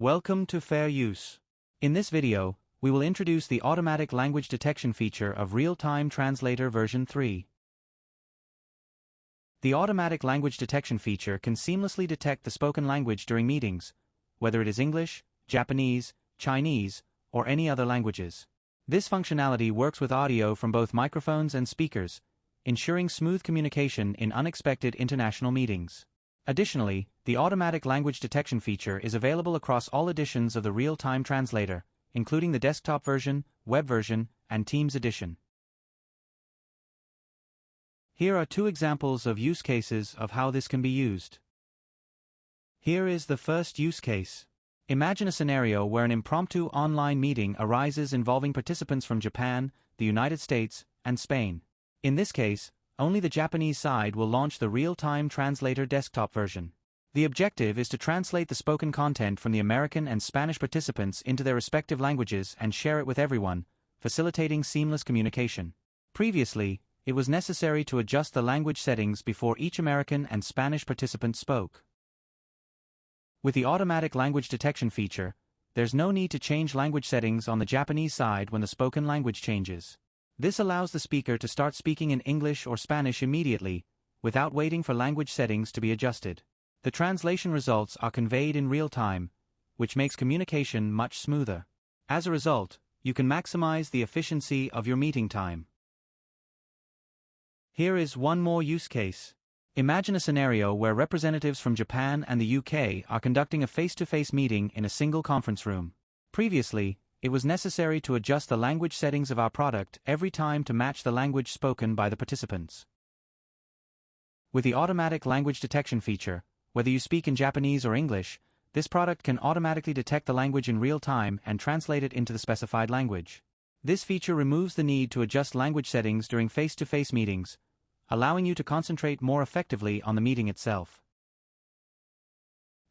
Welcome to Fair Use. In this video, we will introduce the automatic language detection feature of Real-Time Translator version 3. The automatic language detection feature can seamlessly detect the spoken language during meetings, whether it is English, Japanese, Chinese, or any other languages. This functionality works with audio from both microphones and speakers, ensuring smooth communication in unexpected international meetings. Additionally, the automatic language detection feature is available across all editions of the Real-Time Translator, including the desktop version, web version, and Teams edition. Here are two examples of use cases of how this can be used. Here is the first use case. Imagine a scenario where an impromptu online meeting arises involving participants from Japan, the United States, and Spain. In this case, only the Japanese side will launch the Real-Time Translator desktop version. The objective is to translate the spoken content from the American and Spanish participants into their respective languages and share it with everyone, facilitating seamless communication. Previously, it was necessary to adjust the language settings before each American and Spanish participant spoke. With the automatic language detection feature, there's no need to change language settings on the Japanese side when the spoken language changes. This allows the speaker to start speaking in English or Spanish immediately, without waiting for language settings to be adjusted. The translation results are conveyed in real time, which makes communication much smoother. As a result, you can maximize the efficiency of your meeting time. Here is one more use case. Imagine a scenario where representatives from Japan and the UK are conducting a face-to-face meeting in a single conference room. Previously, it was necessary to adjust the language settings of our product every time to match the language spoken by the participants. With the automatic language detection feature, whether you speak in Japanese or English, this product can automatically detect the language in real time and translate it into the specified language. This feature removes the need to adjust language settings during face-to-face meetings, allowing you to concentrate more effectively on the meeting itself.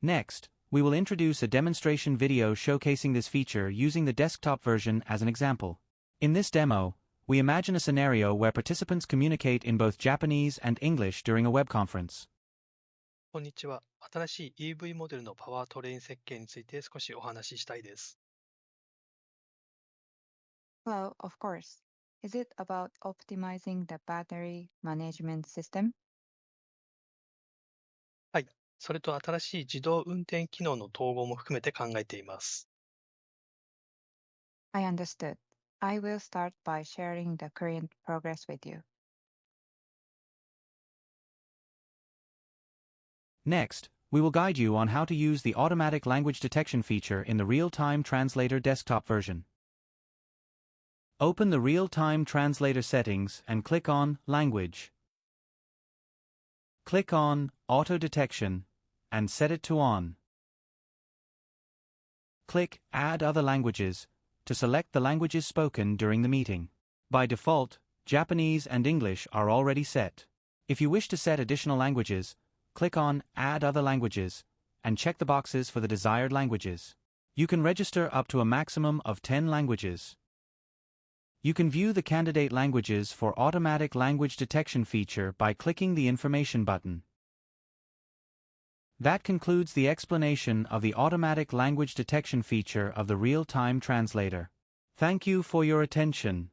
Next, we will introduce a demonstration video showcasing this feature using the desktop version as an example. In this demo, we imagine a scenario where participants communicate in both Japanese and English during a web conference. こんにちは。新しい EV モデルのパワートレイン設計について少しお話ししたいです。Well, of course. Is it about optimizing the battery management system? はい。それと新しい自動運転機能の統合も含めて考えています。I understood. I will start by sharing the current progress with you. Next, we will guide you on how to use the automatic language detection feature in the Real-Time Translator desktop version. Open the Real-Time Translator settings and click on Language. Click on Auto Detection and set it to On. Click Add Other Languages to select the languages spoken during the meeting. By default, Japanese and English are already set. If you wish to set additional languages, click on Add Other Languages and check the boxes for the desired languages. You can register up to a maximum of 10 languages. You can view the candidate languages for automatic language detection feature by clicking the Information button. That concludes the explanation of the automatic language detection feature of the Real-Time Translator. Thank you for your attention.